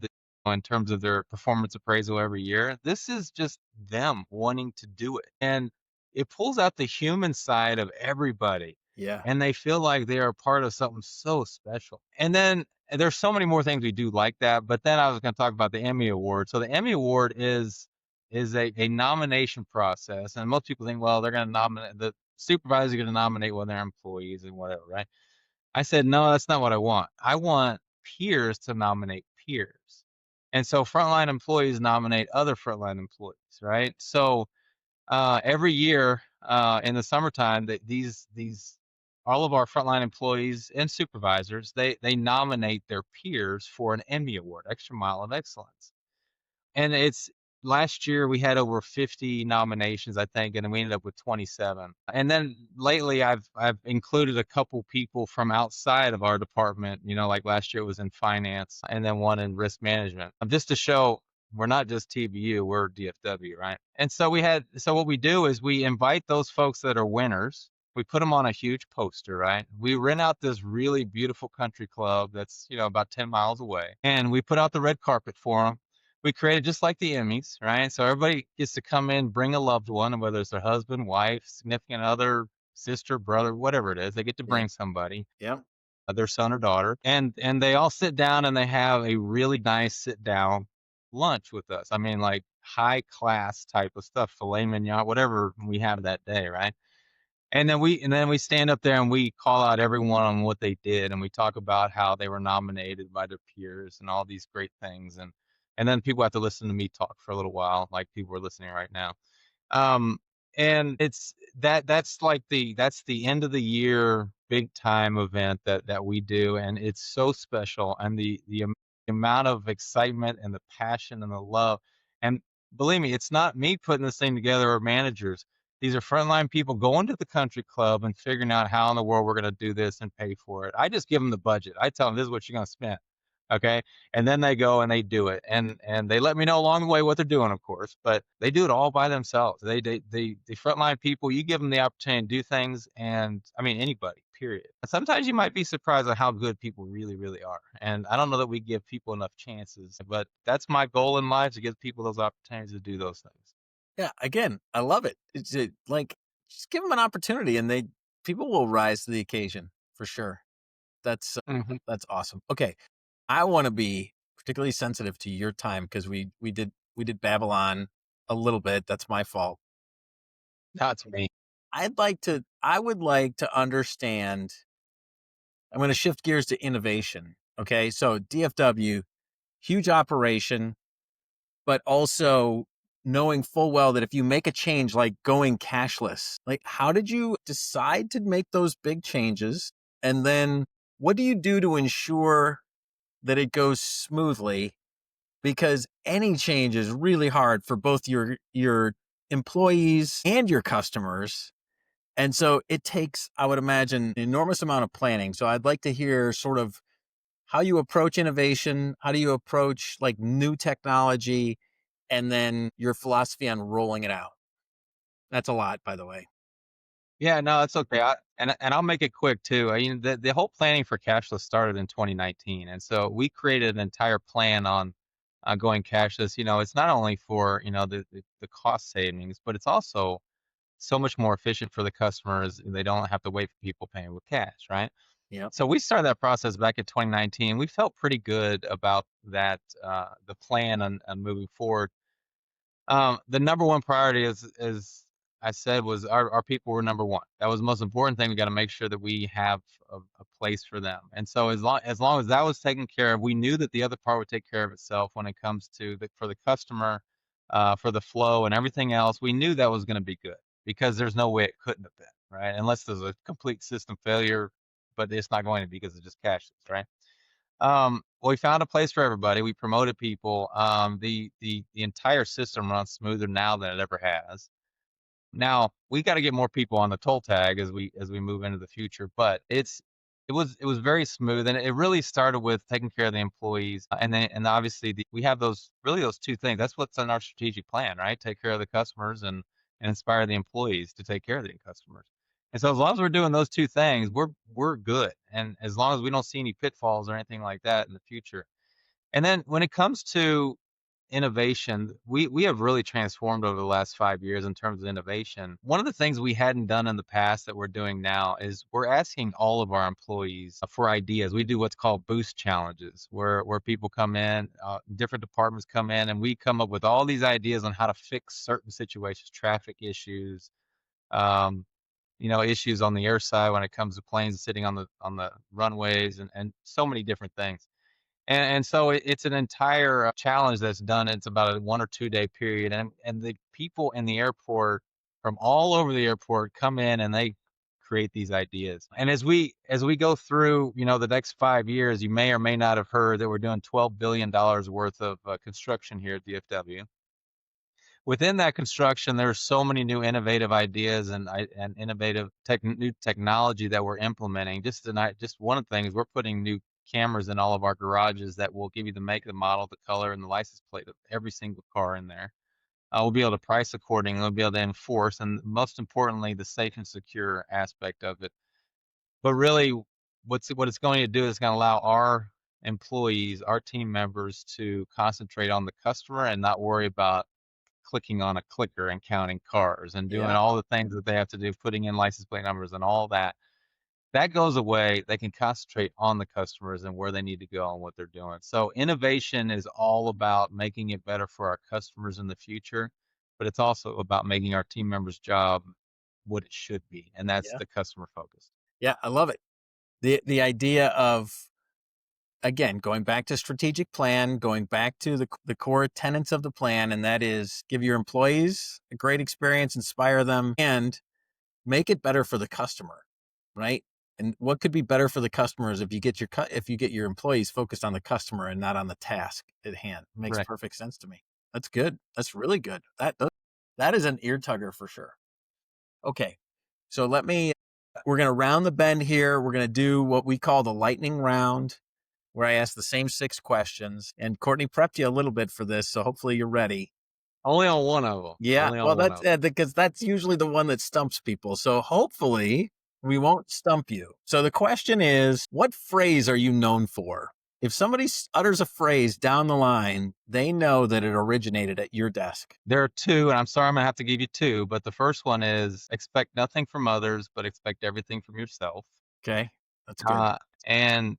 in terms of their performance appraisal every year. This is just them wanting to do it. And it pulls out the human side of everybody. Yeah. And they feel like they are part of something so special. And then there's so many more things we do like that. But then I was going to talk about the Emmy Award. So the Emmy Award is a nomination process. And most people think, well, they're going to nominate the supervisors are going to nominate one of their employees and whatever, right? I said, no, that's not what I want. I want peers to nominate peers. And so frontline employees nominate other frontline employees, right? So every year in the summertime, these all of our frontline employees and supervisors, they nominate their peers for an Emmy Award, Extra Mile of Excellence. And last year we had over 50 nominations, I think, and then we ended up with 27. And then lately I've included a couple people from outside of our department, like last year it was in finance and then one in risk management, just to show we're not just TBU, we're DFW, right? And so what we do is we invite those folks that are winners. We put them on a huge poster, right? We rent out this really beautiful country club that's, about 10 miles away. And we put out the red carpet for them. We created just like the Emmys, right? So everybody gets to come in, bring a loved one, whether it's their husband, wife, significant other, sister, brother, whatever it is. They get to bring somebody, their son or daughter, and they all sit down and they have a really nice sit down lunch with us. I mean, like high class type of stuff, filet mignon, whatever we have that day, right? And then we stand up there and we call out everyone on what they did, and we talk about how they were nominated by their peers and all these great things, and then people have to listen to me talk for a little while, like people are listening right now. And that's the end of the year big time event that we do, and it's so special, and the amount of excitement and the passion and the love, and believe me, it's not me putting this thing together or managers. These are frontline people going to the country club and figuring out how in the world we're going to do this and pay for it. I just give them the budget. I tell them this is what you're going to spend. Okay. And then they go and they do it. And they let me know along the way what they're doing, of course, but they do it all by themselves. The frontline people, you give them the opportunity to do things. And I mean, anybody, period. Sometimes you might be surprised at how good people really, really are. And I don't know that we give people enough chances, but that's my goal in life, to give people those opportunities to do those things. Yeah. Again, I love it. It's like, just give them an opportunity and people will rise to the occasion for sure. That's awesome. Okay. I want to be particularly sensitive to your time because we did Babylon a little bit. That's my fault. That's me. I would like to understand. I'm going to shift gears to innovation. Okay. So DFW, huge operation, but also knowing full well that if you make a change like going cashless, like how did you decide to make those big changes? And then what do you do to ensure that it goes smoothly? Because any change is really hard for both your employees and your customers. And so it takes, I would imagine, an enormous amount of planning. So I'd like to hear sort of how you approach innovation, how do you approach like new technology, and then your philosophy on rolling it out. That's a lot, by the way. Yeah, no, that's okay. And I'll make it quick too. The whole planning for cashless started in 2019, and so we created an entire plan on going cashless. It's not only for the cost savings, but it's also so much more efficient for the customers. They don't have to wait for people paying with cash, right? Yeah. So we started that process back in 2019. We felt pretty good about that, the plan on moving forward. The number one priority is I said was our people were number one. That was the most important thing. We got to make sure that we have a place for them. And so as long as that was taken care of, we knew that the other part would take care of itself when it comes to for the customer, for the flow and everything else. We knew that was going to be good because there's no way it couldn't have been, right? Unless there's a complete system failure, but it's not going to be because it's just cashless, right? Well, we found a place for everybody. We promoted people. The entire system runs smoother now than it ever has. Now we got to get more people on the toll tag as we move into the future, but it was very smooth, and it really started with taking care of the employees, and obviously we have those two things. That's what's in our strategic plan, right? Take care of the customers and inspire the employees to take care of the customers. And so as long as we're doing those two things, we're good, and as long as we don't see any pitfalls or anything like that in the future. And then when it comes to innovation, we have really transformed over the last 5 years in terms of innovation. One of the things we hadn't done in the past that we're doing now is we're asking all of our employees for ideas. We do what's called boost challenges, where people come in, different departments come in, and we come up with all these ideas on how to fix certain situations, traffic issues, um, issues on the air side when it comes to planes sitting on the runways, and so many different things. And so it's an entire challenge that's done. It's about a 1 or 2 day period, and the people in the airport from all over the airport come in and they create these ideas. And as we go through, the next 5 years, you may or may not have heard that we're doing $12 billion worth of construction here at DFW. Within that construction, there's so many new innovative ideas and innovative new technology that we're implementing. Just tonight, just one of the things, we're putting new cameras in all of our garages that will give you the make, the model, the color, and the license plate of every single car in there. We'll be able to price accordingly. We'll be able to enforce, and most importantly, the safe and secure aspect of it. But really, what it's going to do is going to allow our employees, our team members, to concentrate on the customer and not worry about clicking on a clicker and counting cars and doing Yeah. all the things that they have to do, putting in license plate numbers and all that. That goes away. They can concentrate on the customers and where they need to go and what they're doing. So innovation is all about making it better for our customers in the future, but it's also about making our team members' job what it should be, and that's Yeah. the customer focus. Yeah. I love it. The idea of, again, going back to strategic plan, going back to the core tenets of the plan, and that is give your employees a great experience, inspire them, and make it better for the customer, right? And what could be better for the customers if you get your employees focused on the customer and not on the task at hand? It makes Right. perfect sense to me. That's good. That's really good. That is an ear tugger for sure. Okay, so we're going to round the bend here. We're going to do what we call the lightning round, where I ask the same 6 questions. And Courtney prepped you a little bit for this, so hopefully you're ready. Only on one of them. Yeah, Only on well, one of them. because that's usually the one that stumps people. So hopefully we won't stump you. So the question is, what phrase are you known for? If somebody utters a phrase down the line, they know that it originated at your desk. There are two, and I'm sorry I'm going to have to give you two, but the first one is expect nothing from others, but expect everything from yourself. Okay, that's good. Uh, and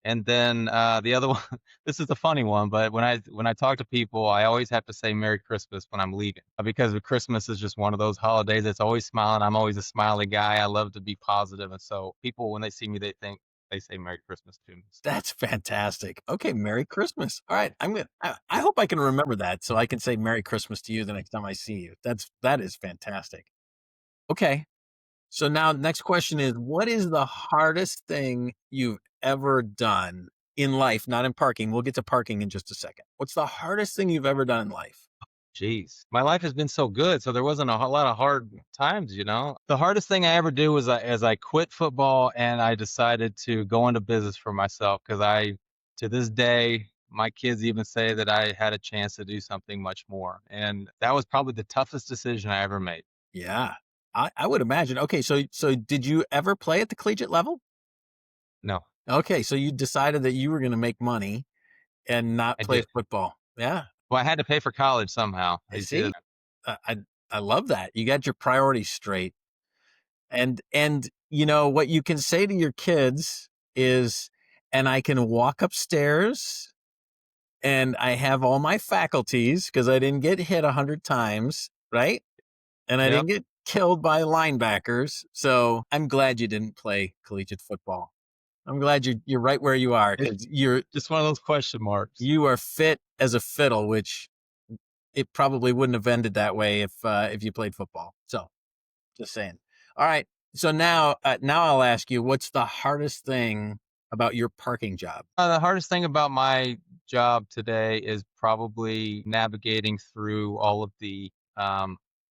And then the other one, this is a funny one, but when I talk to people, I always have to say Merry Christmas when I'm leaving because Christmas is just one of those holidays that's always smiling. I'm always a smiley guy. I love to be positive, and so people when they see me, they say Merry Christmas to me. That's fantastic. Okay, Merry Christmas. All right, I hope I can remember that so I can say Merry Christmas to you the next time I see you. That is fantastic. Okay. So now next question is, what is the hardest thing you've ever done in life, not in parking? We'll get to parking in just a second. What's the hardest thing you've ever done in life? Geez, my life has been so good, so there wasn't a whole lot of hard times, you know. The hardest thing I ever do was as I quit football and I decided to go into business for myself because to this day, my kids even say that I had a chance to do something much more, and that was probably the toughest decision I ever made. Yeah, I would imagine. Okay, so did you ever play at the collegiate level? No, Okay, so you decided that you were going to make money and not I play did. football. Yeah, Well, I had to pay for college somehow. I It's see. just I love that. You got your priorities straight. And you know what you can say to your kids is, and I can walk upstairs and I have all my faculties because I didn't get hit 100 times, right? And I yep. didn't get killed by linebackers. So I'm glad you didn't play collegiate football. I'm glad you're right where you are It's because just one of those question marks. you are fit as a fiddle, which it probably wouldn't have ended that way if you played football. So just saying. All right. So now I'll ask you, what's the hardest thing about your parking job? The hardest thing about my job today is probably navigating through all of the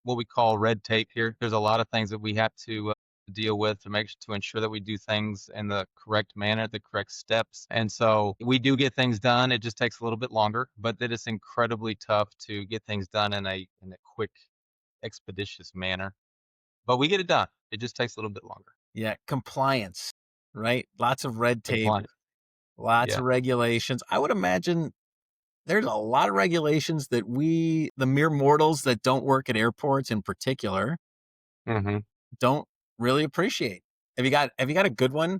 what we call red tape here. There's a lot of things that we have to deal with to ensure that we do things in the correct manner, the correct steps. And so we do get things done. It just takes a little bit longer, but it is incredibly tough to get things done in a quick, expeditious manner. But we get it done. It just takes a little bit longer. Yeah, compliance, right? Lots of red tape, Compliance. lots Yeah. of regulations. I would imagine there's a lot of regulations that the mere mortals that don't work at airports in particular, hmm don't really appreciate. Have you got a good one?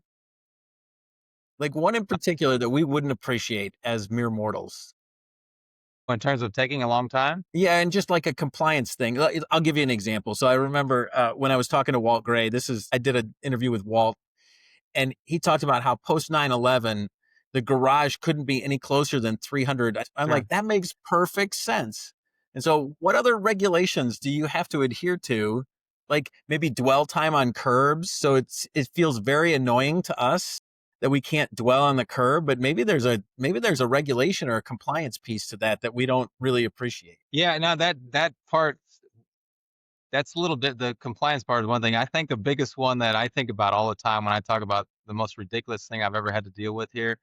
Like one in particular that we wouldn't appreciate as mere mortals? In terms of taking a long time. Yeah, and just like a compliance thing. I'll give you an example. So I remember when I was talking to Walt Gray, I did an interview with Walt, and he talked about how post 9/11, the garage couldn't be any closer than 300. I'm Sure. like, that makes perfect sense. And so, what other regulations do you have to adhere to? Like maybe dwell time on curbs, so it feels very annoying to us that we can't dwell on the curb. But maybe there's a regulation or a compliance piece to that we don't really appreciate. Yeah, no, that part, that's a little bit the compliance part is one thing. I think the biggest one that I think about all the time when I talk about the most ridiculous thing I've ever had to deal with here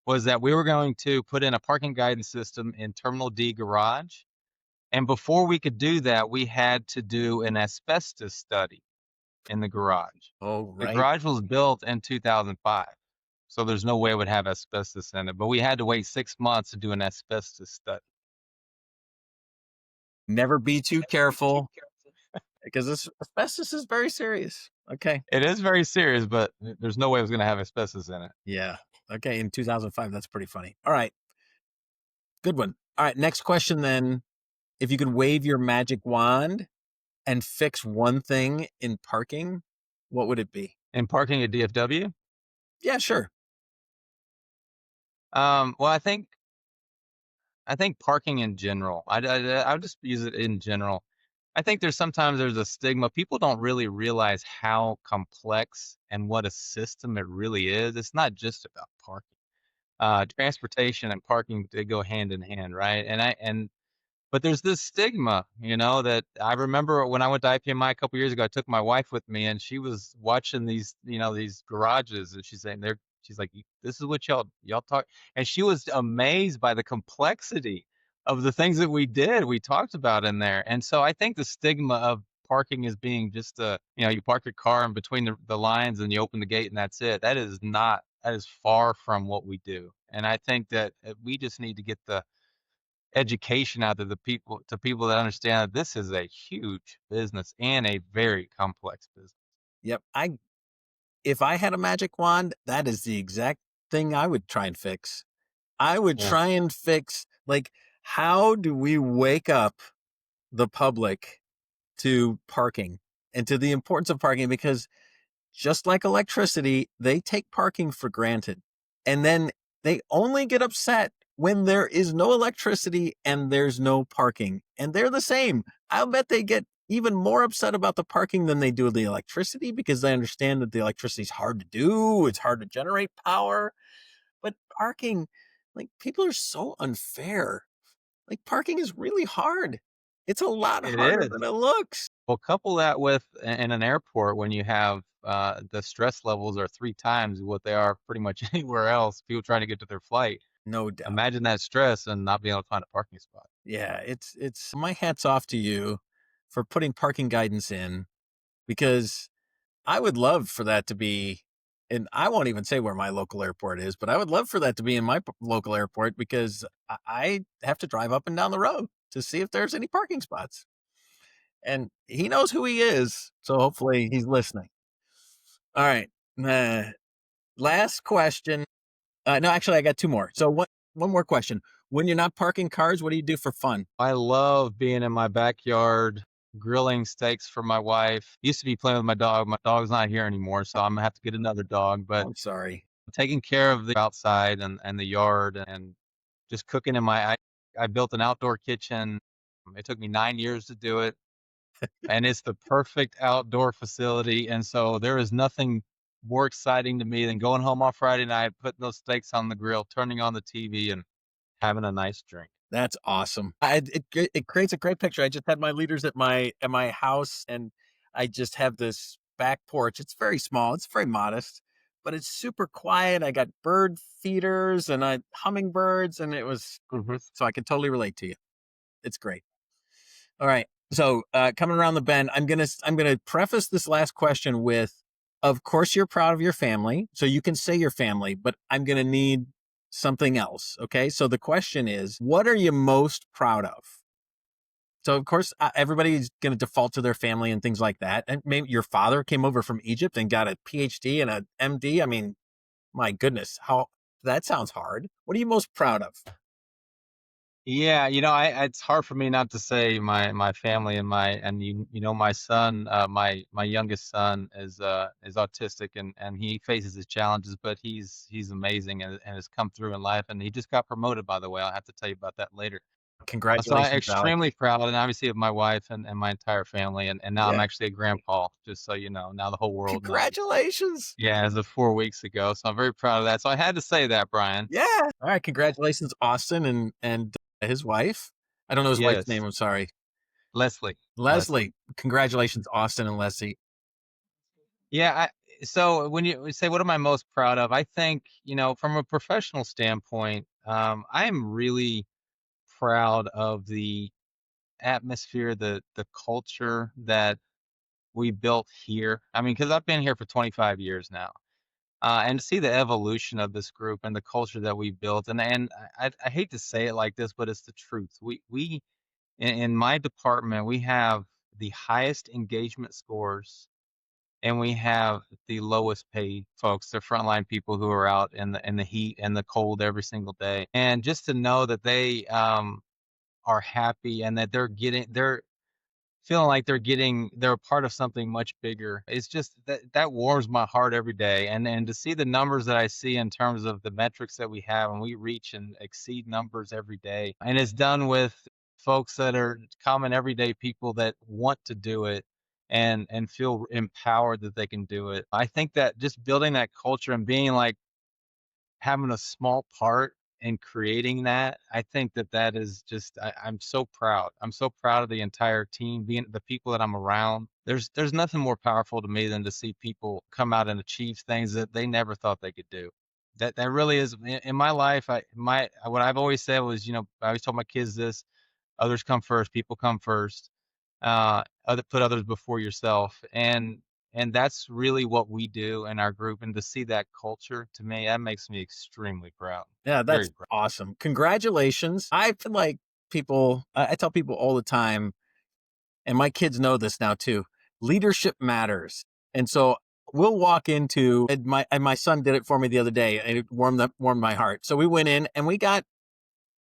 was that we were going to put in a parking guidance system in Terminal D garage. And before we could do that, we had to do an asbestos study in the garage. Oh, The right. garage was built in 2005. So there's no way it would have asbestos in it. But we had to wait 6 months to do an asbestos study. Never be too careful because this asbestos is very serious. Okay. It is very serious, but there's no way it was going to have asbestos in it. Yeah. Okay. In 2005, that's pretty funny. All right. Good one. All right. Next question then. If you could wave your magic wand and fix one thing in parking, what would it be? In parking at DFW, Yeah, sure. well, I think parking in general. I would just use it in general. I think there's a stigma. People don't really realize how complex and what a system it really is. It's not just about parking. Transportation and parking, they go hand in hand, right? But there's this stigma, that I remember when I went to IPMI a couple years ago. I took my wife with me, and she was watching these garages, and she's like, "This is what y'all talk," and she was amazed by the complexity of the things that we did. We talked about in there, and so I think the stigma of parking as being just you park your car in between the lines and you open the gate and that's it. That is not. That is far from what we do, and I think that we just need to get the education out to people that understand that this is a huge business and a very complex business. Yep. If I had a magic wand, that is the exact thing I would try and fix. I would Yeah. try and fix, like, how do we wake up the public to parking and to the importance of parking? Because just like electricity, they take parking for granted. And then they only get upset when there is no electricity and there's no parking. And they're the same. I'll bet they get even more upset about the parking than they do the electricity because they understand that the electricity is hard to do. It's hard to generate power. But parking, like, people are so unfair. Like, parking is really hard. It's a lot It harder is. than it looks. Well, couple that with in an airport when you have the stress levels are 3 times what they are pretty much anywhere else. People trying to get to their flight. No doubt. Imagine that stress and not being able to find a parking spot. Yeah, it's my hat's off to you for putting parking guidance in because I would love for that to be, and I won't even say where my local airport is, but I would love for that to be in my local airport because I have to drive up and down the road to see if there's any parking spots. And he knows who he is, so hopefully he's listening. All right. Uh, Last question. No, actually, I got two more. So one more question. When you're not parking cars, what do you do for fun? I love being in my backyard, grilling steaks for my wife. Used to be playing with my dog. My dog's not here anymore, so I'm gonna have to get another dog. Oh, But I'm sorry. taking care of the outside and the yard and just cooking in I built an outdoor kitchen. It took me 9 years to do it, and it's the perfect outdoor facility. And so there is nothing more exciting to me than going home on Friday night, putting those steaks on the grill, turning on the TV, and having a nice drink. That's awesome. It creates a great picture. I just had my leaders at my house, and I just have this back porch. It's very small. It's very modest, but it's super quiet. I got bird feeders and hummingbirds, and it was Mhm. so I can totally relate to you. It's great. All right. So coming around the bend, I'm gonna preface this last question with, of course, you're proud of your family, so you can say your family, but I'm gonna need something else. Okay. So the question is, what are you most proud of? So of course, everybody's gonna default to their family and things like that. And maybe your father came over from Egypt and got a PhD and a MD. I mean, my goodness, how that sounds hard. What are you most proud of? Yeah, it's hard for me not to say my family and my son, my youngest son is autistic and he faces his challenges, but he's amazing and has come through in life and he just got promoted, by the way. I'll have to tell you about that later. So I'm Congratulations, extremely Alex. proud and obviously of my wife and my entire family and now I'm Yeah. actually a grandpa, just so you know. Now the whole world knows. Congratulations. Yeah, as of 4 weeks ago. So I'm very proud of that. So I had to say that, Brian. Yeah. All right. Congratulations, Austin and his wife. I don't know his wife's name. Yes. I'm sorry. Leslie. Leslie. Leslie. Congratulations, Austin and Leslie. Yeah, so when you say what am I most proud of, I think, from a professional standpoint, I am really proud of the atmosphere, the culture that we built here. I mean, because I've been here for 25 years now, and to see the evolution of this group and the culture that we built, and I hate to say it like this, but it's the truth. We in my department, we have the highest engagement scores and we have the lowest paid folks, the frontline people who are out in the heat and the cold every single day. And just to know that they are happy and that they're feeling like they're a part of something much bigger. It's just that warms my heart every day. And to see the numbers that I see in terms of the metrics that we have and we reach and exceed numbers every day. And it's done with folks that are common everyday people that want to do it and feel empowered that they can do it. I think that just building that culture and being like having a small part in creating that, I think that is just I'm so proud. I'm so proud of the entire team, being the people that I'm around. There's nothing more powerful to me than to see people come out and achieve things that they never thought they could do. That really is in my life. What I've always said was, I always told my kids this: others come first, people come first. Put others before yourself, and that's really what we do in our group. And to see that culture, to me, that makes me extremely proud. Yeah, Very that's proud. awesome. Congratulations. I feel like I tell people all the time, and my kids know this now too. Leadership matters. And so we'll walk into and my son did it for me the other day and it warmed my heart. So we went in and we got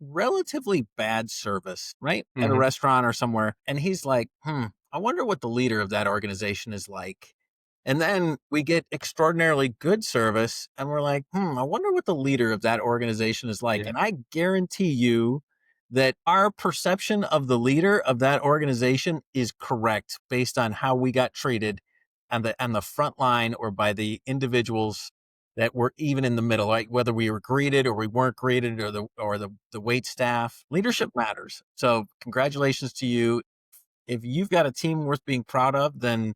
relatively bad service, right? At a Hmm. restaurant or somewhere. And he's like, I wonder what the leader of that organization is like. And then we get extraordinarily good service and we're like, I wonder what the leader of that organization is like. Yeah. And I guarantee you that our perception of the leader of that organization is correct based on how we got treated on the front line or by the individuals that were even in the middle, like whether we were greeted or we weren't greeted or the wait staff. Leadership matters. So congratulations to you. if you've got a team worth being proud of, then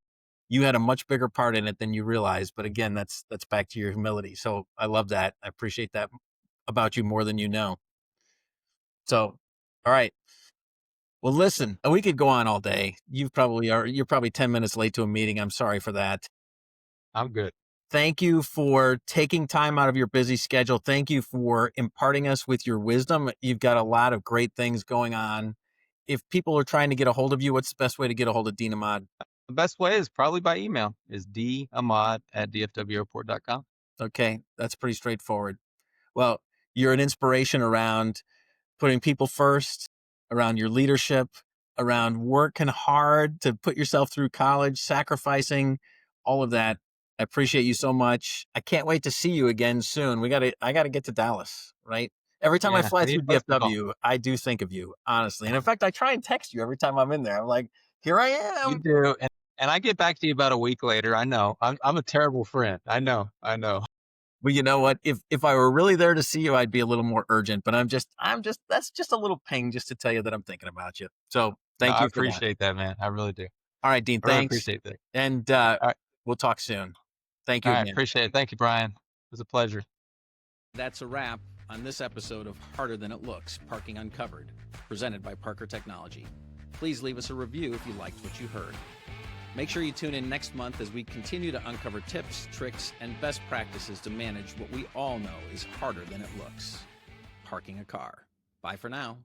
you had a much bigger part in it than you realize. But again, that's back to your humility. So I love that. I appreciate that about you more than you know. So, all right. Well, listen, we could go on all day. You're probably 10 minutes late to a meeting. I'm sorry for that. I'm good. Thank you for taking time out of your busy schedule. Thank you for imparting us with your wisdom. You've got a lot of great things going on. If people are trying to get a hold of you, what's the best way to get a hold of Dean Ahmad? The best way is probably by email, is dahmad@dfwairport.com. Okay, that's pretty straightforward. Well, you're an inspiration around putting people first, around your leadership, around working hard to put yourself through college, sacrificing, all of that. I appreciate you so much. I can't wait to see you again soon. I gotta get to Dallas, right? Every time I Yeah, fly we need through to play some golf. DFW, I do think of you, honestly. And in fact, I try and text you every time I'm in there. I'm like, here I You am. do, and I get back to you about a week later. I know. I'm a terrible friend. I know. Well, you know what? If I were really there to see you, I'd be a little more urgent, but I'm just that's just a little ping just to tell you that I'm thinking about you. So No, thank I you for that. appreciate that, man. I really do. All right, Dean, I really thanks. appreciate that. And All right. we'll talk soon. Thank All you right. again. Appreciate it. Thank you, Brian. It was a pleasure. That's a wrap on this episode of Harder Than It Looks, Parking Uncovered, presented by Parker Technology. Please leave us a review if you liked what you heard. Make sure you tune in next month as we continue to uncover tips, tricks, and best practices to manage what we all know is harder than it looks, parking a car. Bye for now.